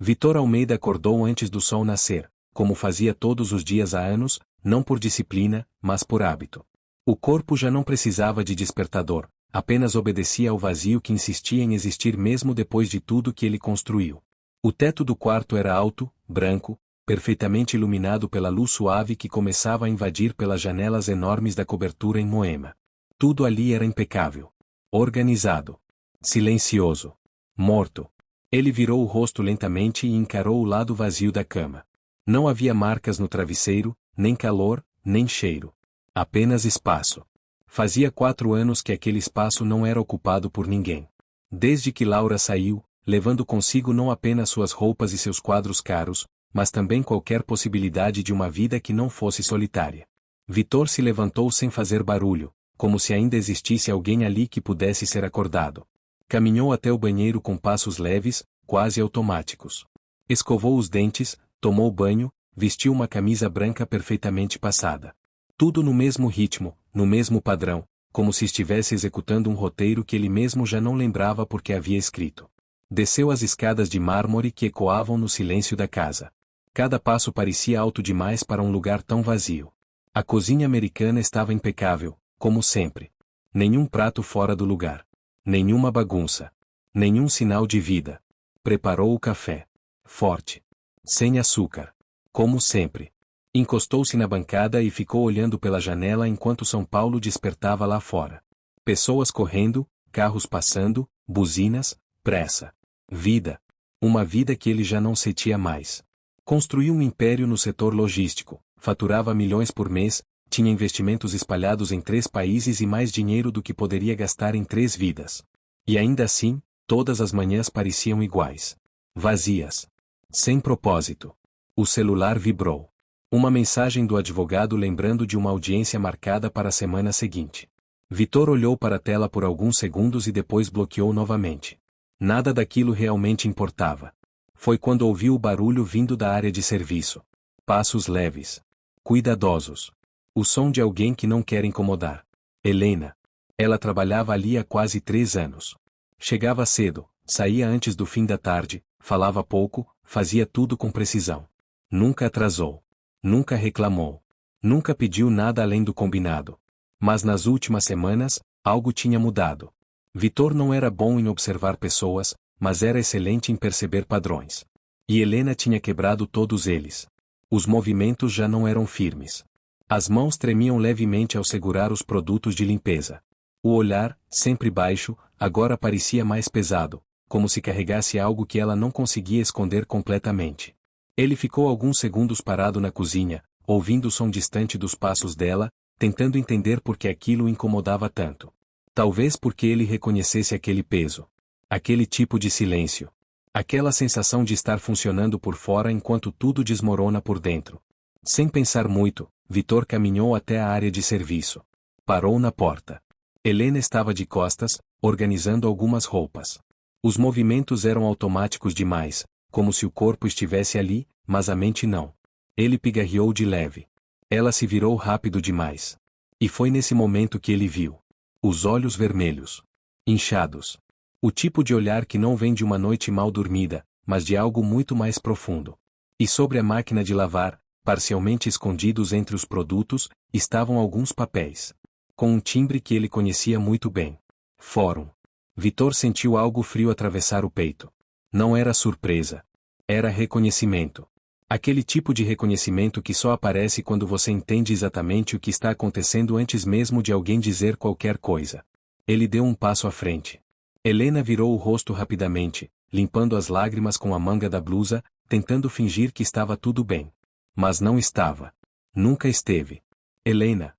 Vitor Almeida acordou antes do sol nascer, como fazia todos os dias há anos, não por disciplina, mas por hábito. O corpo já não precisava de despertador, apenas obedecia ao vazio que insistia em existir mesmo depois de tudo que ele construiu. O teto do quarto era alto, branco, perfeitamente iluminado pela luz suave que começava a invadir pelas janelas enormes da cobertura em Moema. Tudo ali era impecável. Organizado. Silencioso. Morto. Ele virou o rosto lentamente e encarou o lado vazio da cama. Não havia marcas no travesseiro, nem calor, nem cheiro. Apenas espaço. Fazia 4 anos que aquele espaço não era ocupado por ninguém. Desde que Laura saiu, levando consigo não apenas suas roupas e seus quadros caros, mas também qualquer possibilidade de uma vida que não fosse solitária. Vitor se levantou sem fazer barulho, como se ainda existisse alguém ali que pudesse ser acordado. Caminhou até o banheiro com passos leves, quase automáticos. Escovou os dentes, tomou banho, vestiu uma camisa branca perfeitamente passada. Tudo no mesmo ritmo, no mesmo padrão, como se estivesse executando um roteiro que ele mesmo já não lembrava porque havia escrito. Desceu as escadas de mármore que ecoavam no silêncio da casa. Cada passo parecia alto demais para um lugar tão vazio. A cozinha americana estava impecável, como sempre. Nenhum prato fora do lugar. Nenhuma bagunça. Nenhum sinal de vida. Preparou o café. Forte. Sem açúcar. Como sempre. Encostou-se na bancada e ficou olhando pela janela enquanto São Paulo despertava lá fora. Pessoas correndo, carros passando, buzinas, pressa. Vida. Uma vida que ele já não sentia mais. Construiu um império no setor logístico, faturava milhões por mês, tinha investimentos espalhados em 3 países e mais dinheiro do que poderia gastar em 3 vidas. E ainda assim, todas as manhãs pareciam iguais. Vazias. Sem propósito. O celular vibrou. Uma mensagem do advogado lembrando de uma audiência marcada para a semana seguinte. Vitor olhou para a tela por alguns segundos e depois bloqueou novamente. Nada daquilo realmente importava. Foi quando ouviu o barulho vindo da área de serviço. Passos leves. Cuidadosos. O som de alguém que não quer incomodar. Helena. Ela trabalhava ali há quase 3 anos. Chegava cedo, saía antes do fim da tarde, falava pouco, fazia tudo com precisão. Nunca atrasou. Nunca reclamou. Nunca pediu nada além do combinado. Mas nas últimas semanas, algo tinha mudado. Vitor não era bom em observar pessoas, mas era excelente em perceber padrões. E Helena tinha quebrado todos eles. Os movimentos já não eram firmes. As mãos tremiam levemente ao segurar os produtos de limpeza. O olhar, sempre baixo, agora parecia mais pesado, como se carregasse algo que ela não conseguia esconder completamente. Ele ficou alguns segundos parado na cozinha, ouvindo o som distante dos passos dela, tentando entender por que aquilo o incomodava tanto. Talvez porque ele reconhecesse aquele peso. Aquele tipo de silêncio. Aquela sensação de estar funcionando por fora enquanto tudo desmorona por dentro. Sem pensar muito, Vitor caminhou até a área de serviço. Parou na porta. Helena estava de costas, organizando algumas roupas. Os movimentos eram automáticos demais, como se o corpo estivesse ali, mas a mente não. Ele pigarreou de leve. Ela se virou rápido demais. E foi nesse momento que ele viu. Os olhos vermelhos. Inchados. O tipo de olhar que não vem de uma noite mal dormida, mas de algo muito mais profundo. E sobre a máquina de lavar, parcialmente escondidos entre os produtos, estavam alguns papéis. Com um timbre que ele conhecia muito bem. Fórum. Vitor sentiu algo frio atravessar o peito. Não era surpresa. Era reconhecimento. Aquele tipo de reconhecimento que só aparece quando você entende exatamente o que está acontecendo antes mesmo de alguém dizer qualquer coisa. Ele deu um passo à frente. Helena virou o rosto rapidamente, limpando as lágrimas com a manga da blusa, tentando fingir que estava tudo bem. Mas não estava. Nunca esteve. Helena.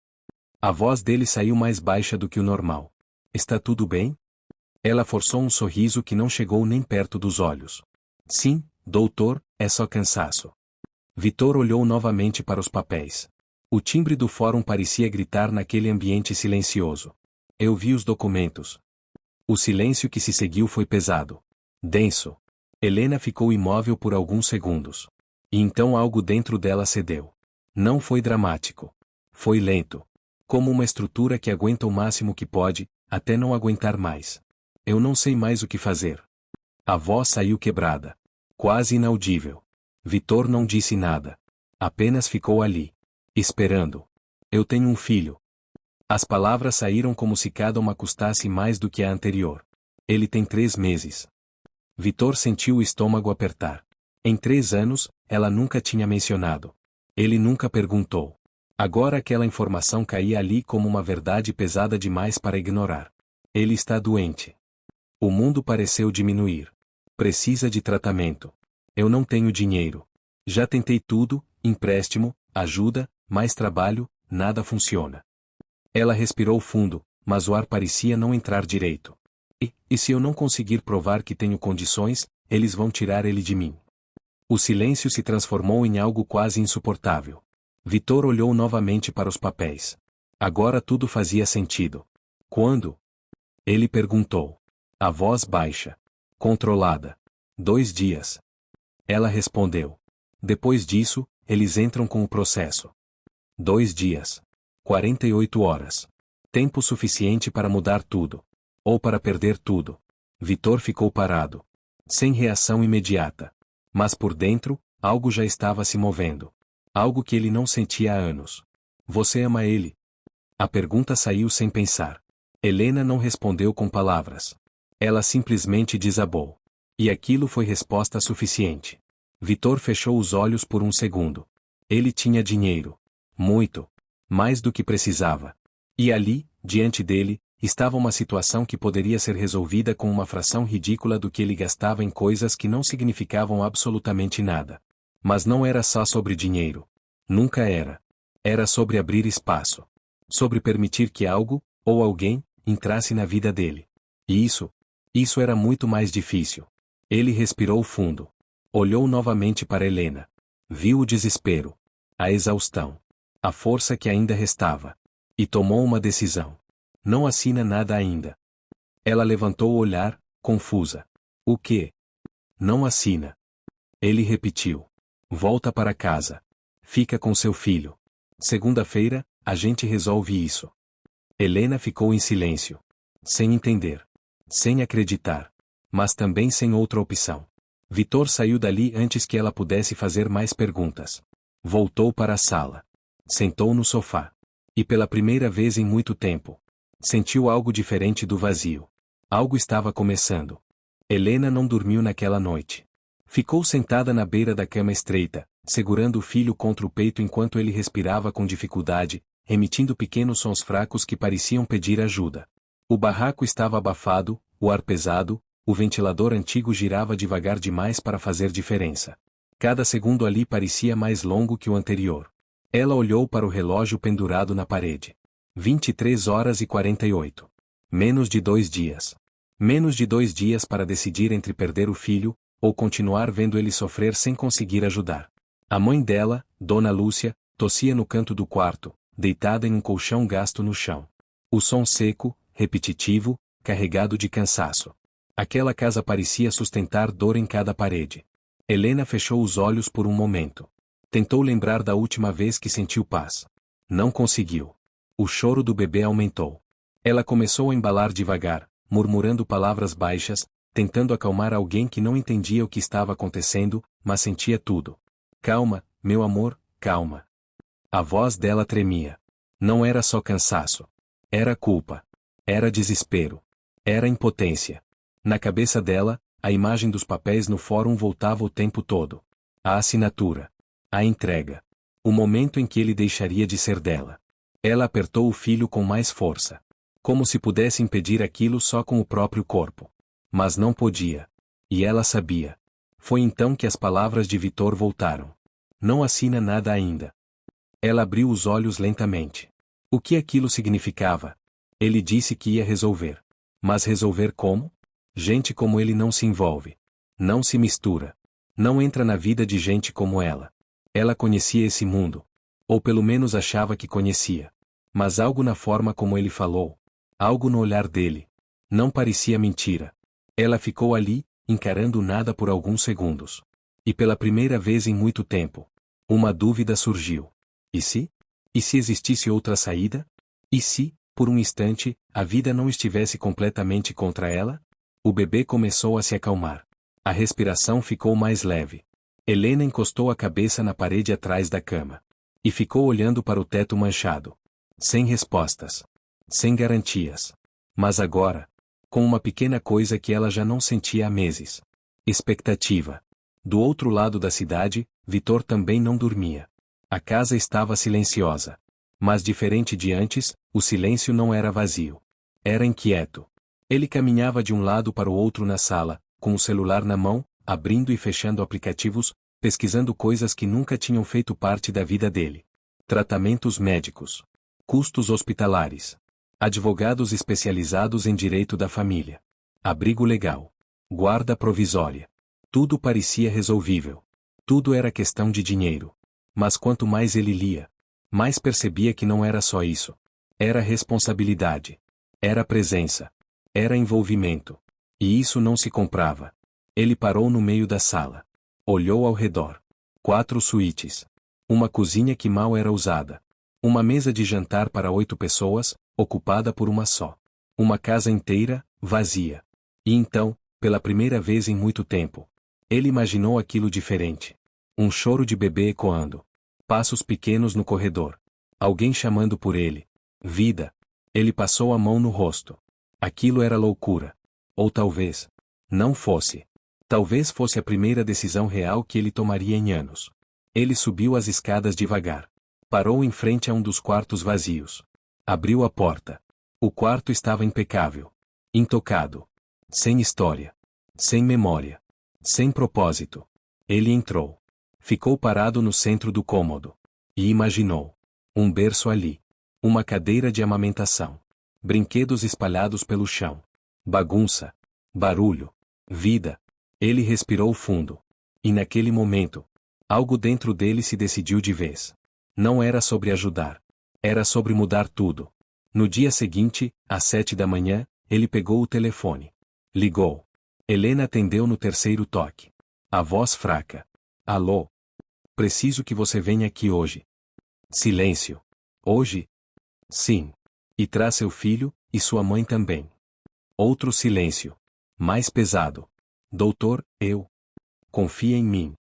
A voz dele saiu mais baixa do que o normal. Está tudo bem? Ela forçou um sorriso que não chegou nem perto dos olhos. Sim, doutor, é só cansaço. Vitor olhou novamente para os papéis. O timbre do fórum parecia gritar naquele ambiente silencioso. Eu vi os documentos. O silêncio que se seguiu foi pesado. Denso. Helena ficou imóvel por alguns segundos. E então algo dentro dela cedeu. Não foi dramático. Foi lento. Como uma estrutura que aguenta o máximo que pode, até não aguentar mais. Eu não sei mais o que fazer. A voz saiu quebrada. Quase inaudível. Vitor não disse nada. Apenas ficou ali. Esperando. Eu tenho um filho. As palavras saíram como se cada uma custasse mais do que a anterior. Ele tem 3 meses. Vitor sentiu o estômago apertar. Em 3 anos, ela nunca tinha mencionado. Ele nunca perguntou. Agora aquela informação caía ali como uma verdade pesada demais para ignorar. Ele está doente. O mundo pareceu diminuir. Precisa de tratamento. Eu não tenho dinheiro. Já tentei tudo, empréstimo, ajuda, mais trabalho, nada funciona. Ela respirou fundo, mas o ar parecia não entrar direito. E se eu não conseguir provar que tenho condições, eles vão tirar ele de mim. O silêncio se transformou em algo quase insuportável. Vitor olhou novamente para os papéis. Agora tudo fazia sentido. Quando? Ele perguntou. A voz baixa. Controlada. 2 dias. Ela respondeu. Depois disso, eles entram com o processo. 2 dias. 48 horas. Tempo suficiente para mudar tudo. Ou para perder tudo. Vitor ficou parado. Sem reação imediata. Mas por dentro, algo já estava se movendo. Algo que ele não sentia há anos. Você ama ele? A pergunta saiu sem pensar. Helena não respondeu com palavras. Ela simplesmente desabou. E aquilo foi resposta suficiente. Vitor fechou os olhos por um segundo. Ele tinha dinheiro. Muito. Mais do que precisava. E ali, diante dele, estava uma situação que poderia ser resolvida com uma fração ridícula do que ele gastava em coisas que não significavam absolutamente nada. Mas não era só sobre dinheiro. Nunca era. Era sobre abrir espaço. Sobre permitir que algo, ou alguém, entrasse na vida dele. E isso era muito mais difícil. Ele respirou fundo. Olhou novamente para Helena. Viu o desespero. A exaustão. A força que ainda restava. E tomou uma decisão. Não assina nada ainda. Ela levantou o olhar, confusa. O quê? Não assina. Ele repetiu. Volta para casa. Fica com seu filho. Segunda-feira, a gente resolve isso. Helena ficou em silêncio. Sem entender. Sem acreditar. Mas também sem outra opção. Vitor saiu dali antes que ela pudesse fazer mais perguntas. Voltou para a sala. Sentou no sofá. E pela primeira vez em muito tempo, sentiu algo diferente do vazio. Algo estava começando. Helena não dormiu naquela noite. Ficou sentada na beira da cama estreita, segurando o filho contra o peito enquanto ele respirava com dificuldade, emitindo pequenos sons fracos que pareciam pedir ajuda. O barraco estava abafado, o ar pesado, o ventilador antigo girava devagar demais para fazer diferença. Cada segundo ali parecia mais longo que o anterior. Ela olhou para o relógio pendurado na parede. 23 horas e 48. Menos de 2 dias. Menos de 2 dias para decidir entre perder o filho, ou continuar vendo ele sofrer sem conseguir ajudar. A mãe dela, Dona Lúcia, tossia no canto do quarto, deitada em um colchão gasto no chão. O som seco, repetitivo, carregado de cansaço. Aquela casa parecia sustentar dor em cada parede. Helena fechou os olhos por um momento. Tentou lembrar da última vez que sentiu paz. Não conseguiu. O choro do bebê aumentou. Ela começou a embalar devagar, murmurando palavras baixas, tentando acalmar alguém que não entendia o que estava acontecendo, mas sentia tudo. Calma, meu amor, calma. A voz dela tremia. Não era só cansaço. Era culpa. Era desespero. Era impotência. Na cabeça dela, a imagem dos papéis no fórum voltava o tempo todo. A assinatura. A entrega. O momento em que ele deixaria de ser dela. Ela apertou o filho com mais força. Como se pudesse impedir aquilo só com o próprio corpo. Mas não podia. E ela sabia. Foi então que as palavras de Vitor voltaram. Não assina nada ainda. Ela abriu os olhos lentamente. O que aquilo significava? Ele disse que ia resolver. Mas resolver como? Gente como ele não se envolve. Não se mistura. Não entra na vida de gente como ela. Ela conhecia esse mundo. Ou pelo menos achava que conhecia. Mas algo na forma como ele falou. Algo no olhar dele. Não parecia mentira. Ela ficou ali, encarando nada por alguns segundos. E pela primeira vez em muito tempo, uma dúvida surgiu. E se? E se existisse outra saída? E se, por um instante, a vida não estivesse completamente contra ela? O bebê começou a se acalmar. A respiração ficou mais leve. Helena encostou a cabeça na parede atrás da cama. E ficou olhando para o teto manchado. Sem respostas. Sem garantias. Mas agora, com uma pequena coisa que ela já não sentia há meses. Expectativa. Do outro lado da cidade, Vitor também não dormia. A casa estava silenciosa. Mas diferente de antes, o silêncio não era vazio. Era inquieto. Ele caminhava de um lado para o outro na sala, com o celular na mão, abrindo e fechando aplicativos, pesquisando coisas que nunca tinham feito parte da vida dele. Tratamentos médicos. Custos hospitalares. Advogados especializados em direito da família. Abrigo legal. Guarda provisória. Tudo parecia resolvível. Tudo era questão de dinheiro. Mas quanto mais ele lia, mais percebia que não era só isso. Era responsabilidade. Era presença. Era envolvimento. E isso não se comprava. Ele parou no meio da sala. Olhou ao redor. 4 suítes. Uma cozinha que mal era usada. Uma mesa de jantar para 8 pessoas, ocupada por uma só. Uma casa inteira, vazia. E então, pela primeira vez em muito tempo, ele imaginou aquilo diferente. Um choro de bebê ecoando. Passos pequenos no corredor. Alguém chamando por ele. Vida. Ele passou a mão no rosto. Aquilo era loucura. Ou talvez não fosse. Talvez fosse a primeira decisão real que ele tomaria em anos. Ele subiu as escadas devagar. Parou em frente a um dos quartos vazios. Abriu a porta. O quarto estava impecável. Intocado. Sem história. Sem memória. Sem propósito. Ele entrou. Ficou parado no centro do cômodo. E imaginou. Um berço ali. Uma cadeira de amamentação. Brinquedos espalhados pelo chão. Bagunça. Barulho. Vida. Ele respirou fundo. E naquele momento, algo dentro dele se decidiu de vez. Não era sobre ajudar. Era sobre mudar tudo. No dia seguinte, às 7 da manhã, ele pegou o telefone. Ligou. Helena atendeu no terceiro toque. A voz fraca. Alô? Preciso que você venha aqui hoje. Silêncio. Hoje? Sim. E traz seu filho, e sua mãe também. Outro silêncio. Mais pesado. Doutor, eu. Confia em mim.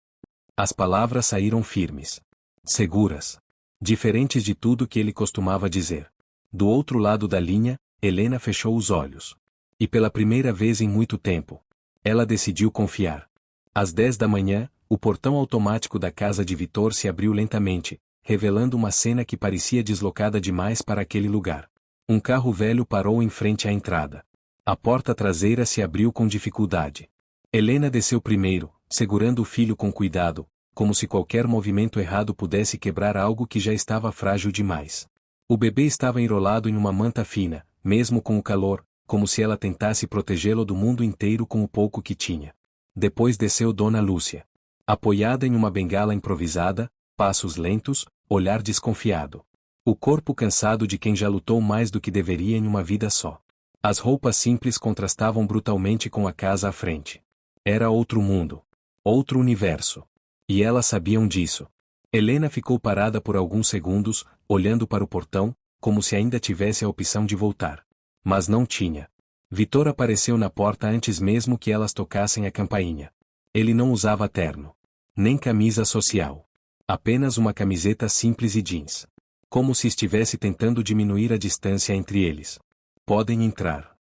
As palavras saíram firmes. Seguras. Diferentes de tudo que ele costumava dizer. Do outro lado da linha, Helena fechou os olhos. E pela primeira vez em muito tempo, ela decidiu confiar. Às 10 da manhã, o portão automático da casa de Vitor se abriu lentamente, revelando uma cena que parecia deslocada demais para aquele lugar. Um carro velho parou em frente à entrada. A porta traseira se abriu com dificuldade. Helena desceu primeiro, segurando o filho com cuidado, como se qualquer movimento errado pudesse quebrar algo que já estava frágil demais. O bebê estava enrolado em uma manta fina, mesmo com o calor, como se ela tentasse protegê-lo do mundo inteiro com o pouco que tinha. Depois desceu Dona Lúcia. Apoiada em uma bengala improvisada, passos lentos, olhar desconfiado. O corpo cansado de quem já lutou mais do que deveria em uma vida só. As roupas simples contrastavam brutalmente com a casa à frente. Era outro mundo. Outro universo. E elas sabiam disso. Helena ficou parada por alguns segundos, olhando para o portão, como se ainda tivesse a opção de voltar. Mas não tinha. Vitor apareceu na porta antes mesmo que elas tocassem a campainha. Ele não usava terno. Nem camisa social. Apenas uma camiseta simples e jeans. Como se estivesse tentando diminuir a distância entre eles. Podem entrar.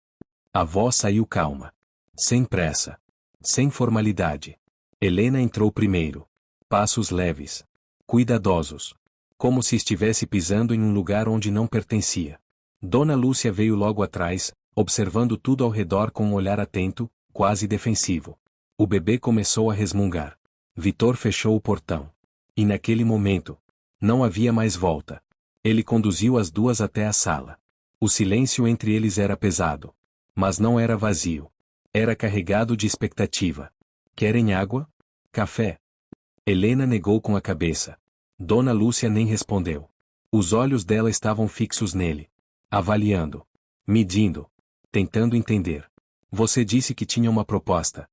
A voz saiu calma. Sem pressa. Sem formalidade. Helena entrou primeiro. Passos leves. Cuidadosos. Como se estivesse pisando em um lugar onde não pertencia. Dona Lúcia veio logo atrás, observando tudo ao redor com um olhar atento, quase defensivo. O bebê começou a resmungar. Vitor fechou o portão. E naquele momento, não havia mais volta. Ele conduziu as duas até a sala. O silêncio entre eles era pesado. Mas não era vazio. Era carregado de expectativa. Querem água? Café? Helena negou com a cabeça. Dona Lúcia nem respondeu. Os olhos dela estavam fixos nele. Avaliando. Medindo. Tentando entender. Você disse que tinha uma proposta.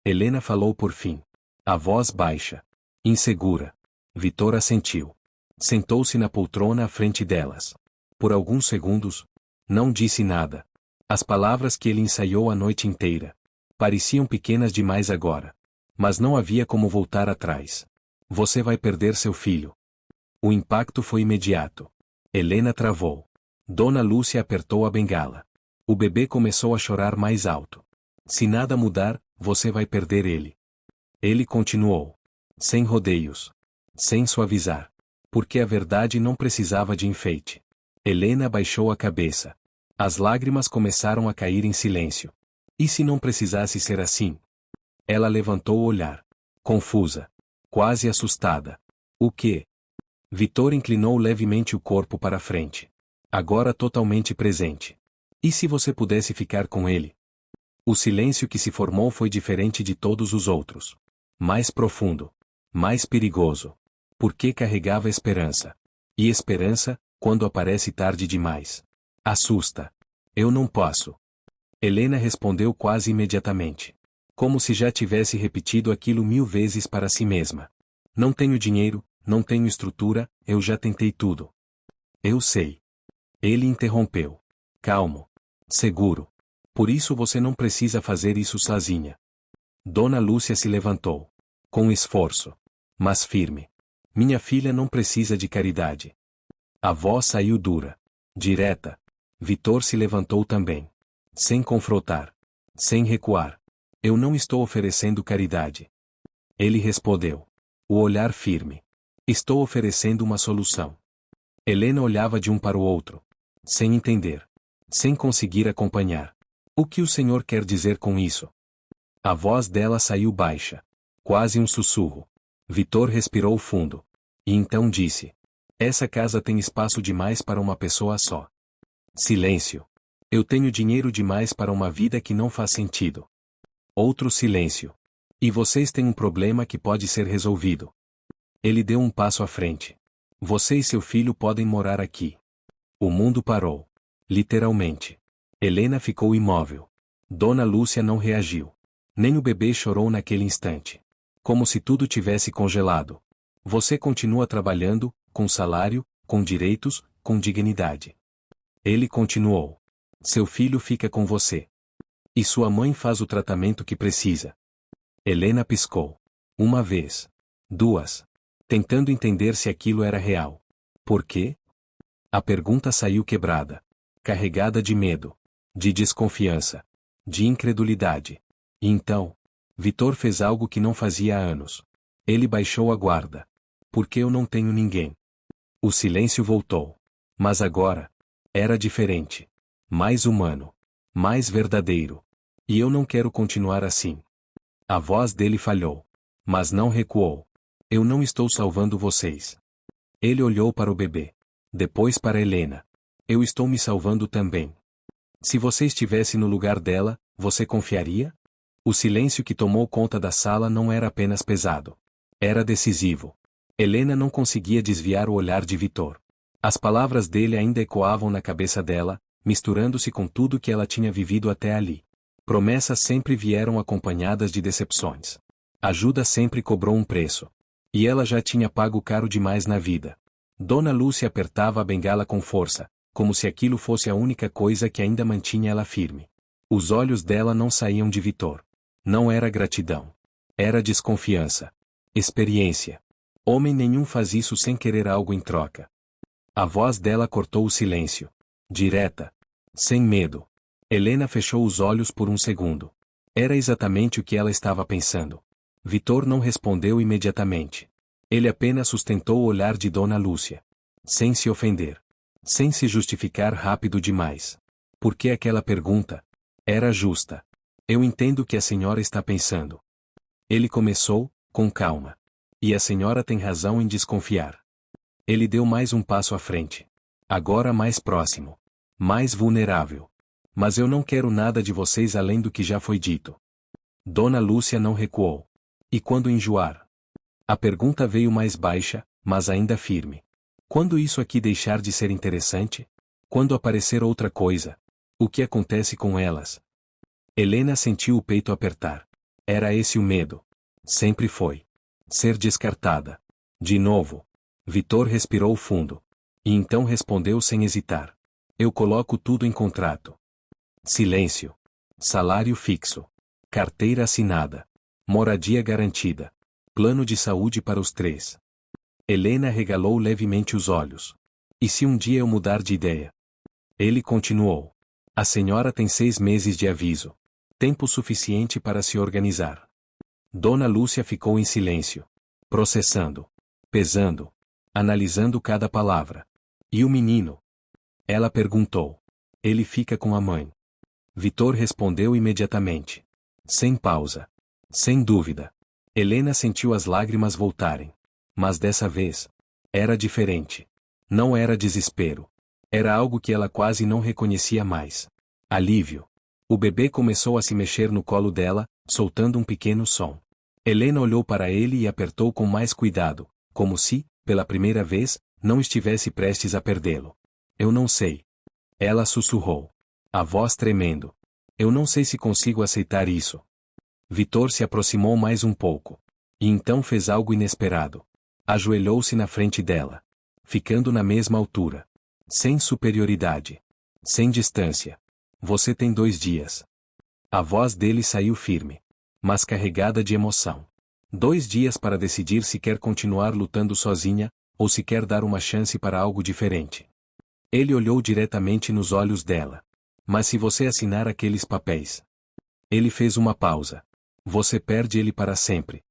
Helena falou por fim. A voz baixa. Insegura. Vitor assentiu. Sentou-se na poltrona à frente delas. Por alguns segundos, não disse nada. As palavras que ele ensaiou a noite inteira. Pareciam pequenas demais agora. Mas não havia como voltar atrás. Você vai perder seu filho. O impacto foi imediato. Helena travou. Dona Lúcia apertou a bengala. O bebê começou a chorar mais alto. Se nada mudar, você vai perder ele. Ele continuou. Sem rodeios. Sem suavizar. Porque a verdade não precisava de enfeite. Helena baixou a cabeça. As lágrimas começaram a cair em silêncio. E se não precisasse ser assim? Ela levantou o olhar. Confusa. Quase assustada. O quê? Vitor inclinou levemente o corpo para frente. Agora totalmente presente. E se você pudesse ficar com ele? O silêncio que se formou foi diferente de todos os outros. Mais profundo. Mais perigoso. Porque carregava esperança. E esperança, quando aparece tarde demais, assusta. Eu não posso. Helena respondeu quase imediatamente. Como se já tivesse repetido aquilo 1000 vezes para si mesma. Não tenho dinheiro, não tenho estrutura, eu já tentei tudo. Eu sei. Ele interrompeu. Calmo. Seguro. Por isso você não precisa fazer isso sozinha. Dona Lúcia se levantou. Com esforço. Mas firme. Minha filha não precisa de caridade. A voz saiu dura. Direta. Vitor se levantou também. Sem confrontar. Sem recuar. Eu não estou oferecendo caridade. Ele respondeu. O olhar firme. Estou oferecendo uma solução. Helena olhava de um para o outro. Sem entender. Sem conseguir acompanhar. O que o senhor quer dizer com isso? A voz dela saiu baixa. Quase um sussurro. Vitor respirou fundo. E então disse. Essa casa tem espaço demais para uma pessoa só. Silêncio. Eu tenho dinheiro demais para uma vida que não faz sentido. Outro silêncio. E vocês têm um problema que pode ser resolvido. Ele deu um passo à frente. Você e seu filho podem morar aqui. O mundo parou. Literalmente. Helena ficou imóvel. Dona Lúcia não reagiu. Nem o bebê chorou naquele instante. Como se tudo tivesse congelado. Você continua trabalhando, com salário, com direitos, com dignidade. Ele continuou. Seu filho fica com você. E sua mãe faz o tratamento que precisa. Helena piscou. Uma vez. Duas. Tentando entender se aquilo era real. Por quê? A pergunta saiu quebrada. Carregada de medo. De desconfiança. De incredulidade. E então, Vitor fez algo que não fazia há anos. Ele baixou a guarda. Porque eu não tenho ninguém. O silêncio voltou. Mas agora, era diferente. Mais humano. Mais verdadeiro. E eu não quero continuar assim. A voz dele falhou. Mas não recuou. Eu não estou salvando vocês. Ele olhou para o bebê. Depois para Helena. Eu estou me salvando também. Se você estivesse no lugar dela, você confiaria? O silêncio que tomou conta da sala não era apenas pesado. Era decisivo. Helena não conseguia desviar o olhar de Vitor. As palavras dele ainda ecoavam na cabeça dela, misturando-se com tudo que ela tinha vivido até ali. Promessas sempre vieram acompanhadas de decepções. Ajuda sempre cobrou um preço. E ela já tinha pago caro demais na vida. Dona Lúcia apertava a bengala com força, como se aquilo fosse a única coisa que ainda mantinha ela firme. Os olhos dela não saíam de Vitor. Não era gratidão. Era desconfiança. Experiência. Homem nenhum faz isso sem querer algo em troca. A voz dela cortou o silêncio. Direta. Sem medo. Helena fechou os olhos por um segundo. Era exatamente o que ela estava pensando. Vitor não respondeu imediatamente. Ele apenas sustentou o olhar de Dona Lúcia. Sem se ofender. Sem se justificar rápido demais. Porque aquela pergunta era justa. Eu entendo o que a senhora está pensando. Ele começou, com calma. E a senhora tem razão em desconfiar. Ele deu mais um passo à frente. Agora mais próximo. Mais vulnerável. Mas eu não quero nada de vocês além do que já foi dito. Dona Lúcia não recuou. E quando enjoar? A pergunta veio mais baixa, mas ainda firme. Quando isso aqui deixar de ser interessante? Quando aparecer outra coisa? O que acontece com elas? Helena sentiu o peito apertar. Era esse o medo. Sempre foi. Ser descartada. De novo. Vitor respirou fundo. E então respondeu sem hesitar. Eu coloco tudo em contrato. Silêncio. Salário fixo. Carteira assinada. Moradia garantida. Plano de saúde para os três. Helena regalou levemente os olhos. E se um dia eu mudar de ideia? Ele continuou. A senhora tem 6 meses de aviso. Tempo suficiente para se organizar. Dona Lúcia ficou em silêncio. Processando. Pesando. Analisando cada palavra. E o menino? Ela perguntou. Ele fica com a mãe. Vitor respondeu imediatamente. Sem pausa. Sem dúvida. Helena sentiu as lágrimas voltarem. Mas dessa vez, era diferente. Não era desespero. Era algo que ela quase não reconhecia mais. Alívio. O bebê começou a se mexer no colo dela, soltando um pequeno som. Helena olhou para ele e apertou com mais cuidado, como se, pela primeira vez, não estivesse prestes a perdê-lo. Eu não sei. Ela sussurrou. A voz tremendo. Eu não sei se consigo aceitar isso. Vitor se aproximou mais um pouco. E então fez algo inesperado. Ajoelhou-se na frente dela. Ficando na mesma altura. Sem superioridade. Sem distância. Você tem 2 dias. A voz dele saiu firme. Mas carregada de emoção. 2 dias para decidir se quer continuar lutando sozinha, ou se quer dar uma chance para algo diferente. Ele olhou diretamente nos olhos dela. Mas se você assinar aqueles papéis? Ele fez uma pausa. Você perde ele para sempre.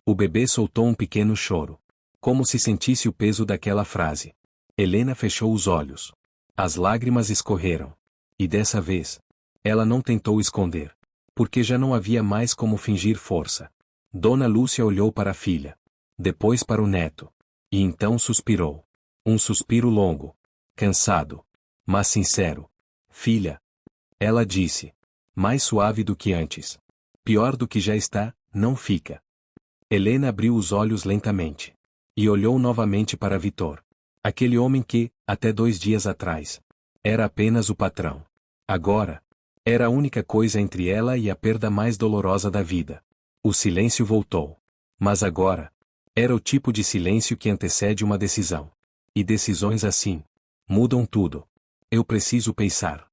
O bebê soltou um pequeno choro. Como se sentisse o peso daquela frase. Helena fechou os olhos. As lágrimas escorreram. E dessa vez, ela não tentou esconder. Porque já não havia mais como fingir força. Dona Lúcia olhou para a filha. Depois para o neto. E então suspirou. Um suspiro longo. Cansado. Mas sincero. Filha. Ela disse. Mais suave do que antes. Pior do que já está, não fica. Helena abriu os olhos lentamente. E olhou novamente para Vitor. Aquele homem que, até 2 dias atrás, era apenas o patrão. Agora, era a única coisa entre ela e a perda mais dolorosa da vida. O silêncio voltou. Mas agora, era o tipo de silêncio que antecede uma decisão. E decisões assim, mudam tudo. Eu preciso pensar.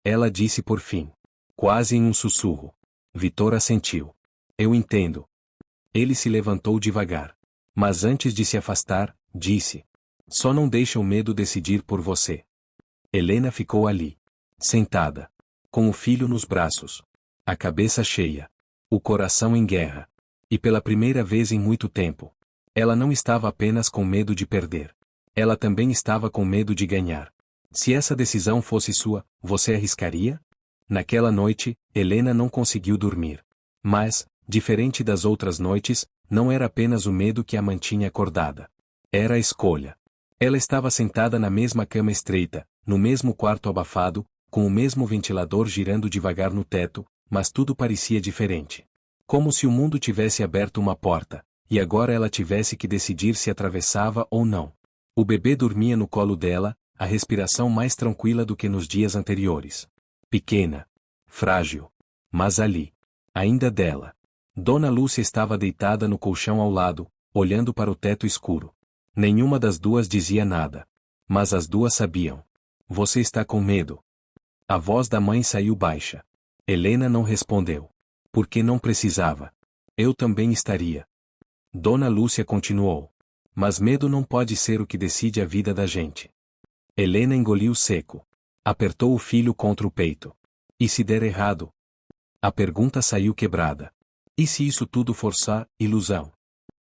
Ela disse por fim. Quase em um sussurro. Vitor assentiu. Eu entendo. Ele se levantou devagar. Mas antes de se afastar, disse. Só não deixa o medo decidir por você. Helena ficou ali. Sentada. Com o filho nos braços. A cabeça cheia. O coração em guerra. E pela primeira vez em muito tempo. Ela não estava apenas com medo de perder. Ela também estava com medo de ganhar. Se essa decisão fosse sua, você arriscaria? Naquela noite, Helena não conseguiu dormir. Mas, diferente das outras noites, não era apenas o medo que a mantinha acordada. Era a escolha. Ela estava sentada na mesma cama estreita, no mesmo quarto abafado, com o mesmo ventilador girando devagar no teto, mas tudo parecia diferente. Como se o mundo tivesse aberto uma porta, e agora ela tivesse que decidir se atravessava ou não. O bebê dormia no colo dela, a respiração mais tranquila do que nos dias anteriores. Pequena. Frágil. Mas ali. Ainda dela. Dona Lúcia estava deitada no colchão ao lado, olhando para o teto escuro. Nenhuma das duas dizia nada. Mas as duas sabiam. Você está com medo? A voz da mãe saiu baixa. Helena não respondeu. Porque não precisava. Eu também estaria. Dona Lúcia continuou. Mas medo não pode ser o que decide a vida da gente. Helena engoliu seco. Apertou o filho contra o peito. E se der errado? A pergunta saiu quebrada. E se isso tudo for só ilusão?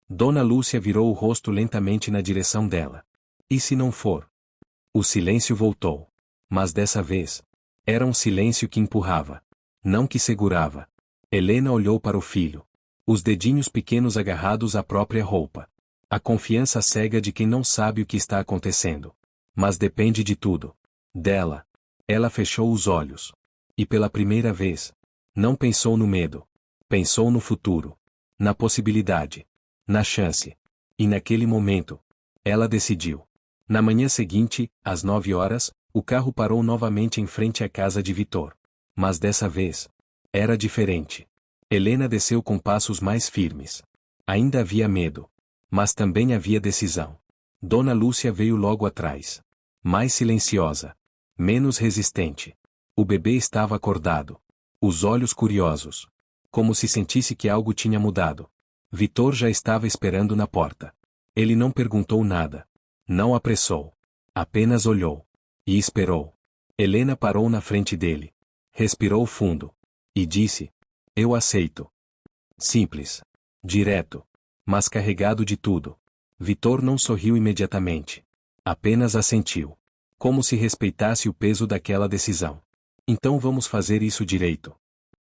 Dona Lúcia virou o rosto lentamente na direção dela. E se não for? O silêncio voltou. Mas dessa vez, era um silêncio que empurrava. Não que segurava. Helena olhou para o filho. Os dedinhos pequenos agarrados à própria roupa. A confiança cega de quem não sabe o que está acontecendo. Mas depende de tudo. Dela. Ela fechou os olhos. E pela primeira vez, não pensou no medo. Pensou no futuro. Na possibilidade. Na chance. E naquele momento, ela decidiu. Na manhã seguinte, às 9 horas, o carro parou novamente em frente à casa de Vitor. Mas dessa vez, era diferente. Helena desceu com passos mais firmes. Ainda havia medo. Mas também havia decisão. Dona Lúcia veio logo atrás. Mais silenciosa. Menos resistente. O bebê estava acordado. Os olhos curiosos. como se sentisse que algo tinha mudado. Vitor já estava esperando na porta. Ele não perguntou nada. Não apressou. Apenas olhou. E esperou. Helena parou na frente dele. Respirou fundo. E disse: "Eu aceito." Simples. Direto. Mas carregado de tudo. Vitor não sorriu imediatamente. Apenas assentiu. Como se respeitasse o peso daquela decisão. "Então vamos fazer isso direito."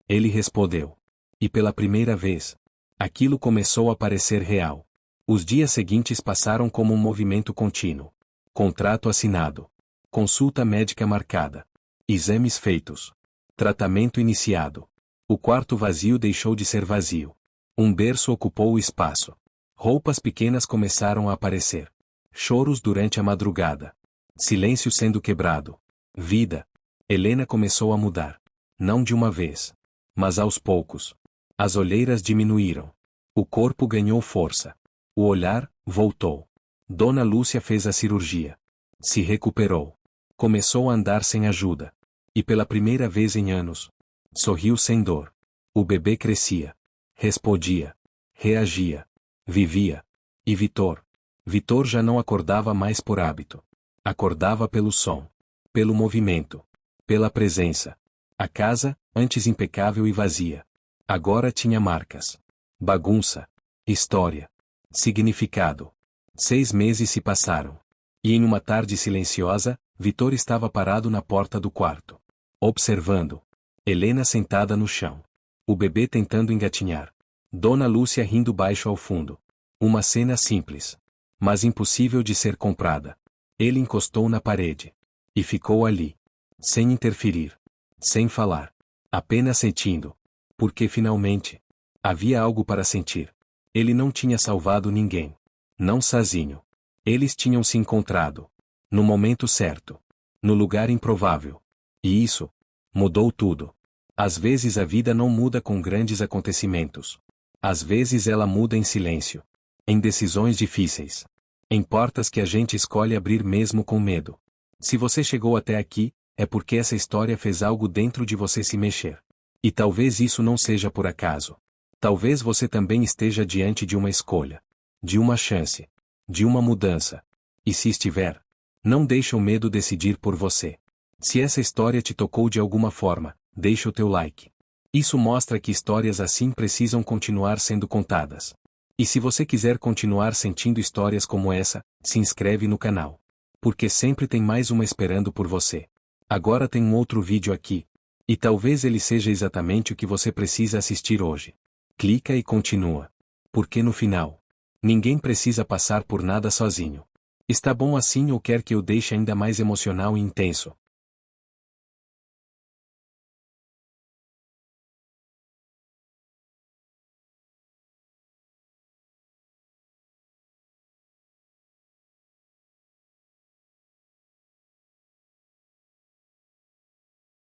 Ele respondeu. E pela primeira vez, aquilo começou a parecer real. Os dias seguintes passaram como um movimento contínuo. Contrato assinado. Consulta médica marcada. Exames feitos. Tratamento iniciado. O quarto vazio deixou de ser vazio. Um berço ocupou o espaço. Roupas pequenas começaram a aparecer. Choros durante a madrugada. Silêncio sendo quebrado. Vida. Helena começou a mudar. Não de uma vez. Mas aos poucos. As olheiras diminuíram. O corpo ganhou força. O olhar voltou. Dona Lúcia fez a cirurgia. Se recuperou. Começou a andar sem ajuda. E pela primeira vez em anos, sorriu sem dor. O bebê crescia. Respondia. Reagia. Vivia. E Vitor? Vitor já não acordava mais por hábito. Acordava pelo som. Pelo movimento. Pela presença. A casa, antes impecável e vazia, agora tinha marcas. Bagunça. História. Significado. 6 meses se passaram. E em uma tarde silenciosa, Vitor estava parado na porta do quarto. Observando. Helena sentada no chão. O bebê tentando engatinhar. Dona Lúcia rindo baixo ao fundo. Uma cena simples. Mas impossível de ser comprada. Ele encostou na parede. E ficou ali. Sem interferir. Sem falar. Apenas sentindo. Porque finalmente, havia algo para sentir. Ele não tinha salvado ninguém. Não sozinho. Eles tinham se encontrado. No momento certo. No lugar improvável. E isso mudou tudo. Às vezes a vida não muda com grandes acontecimentos. Às vezes ela muda em silêncio. Em decisões difíceis. Em portas que a gente escolhe abrir mesmo com medo. Se você chegou até aqui, é porque essa história fez algo dentro de você se mexer. E talvez isso não seja por acaso. Talvez você também esteja diante de uma escolha. De uma chance. De uma mudança. E se estiver, não deixe o medo decidir por você. Se essa história te tocou de alguma forma, deixa o teu like. Isso mostra que histórias assim precisam continuar sendo contadas. E se você quiser continuar sentindo histórias como essa, se inscreve no canal. Porque sempre tem mais uma esperando por você. Agora tem um outro vídeo aqui. E talvez ele seja exatamente o que você precisa assistir hoje. Clica e continua. Porque no final, ninguém precisa passar por nada sozinho. Está bom assim ou quer que eu deixe ainda mais emocional e intenso?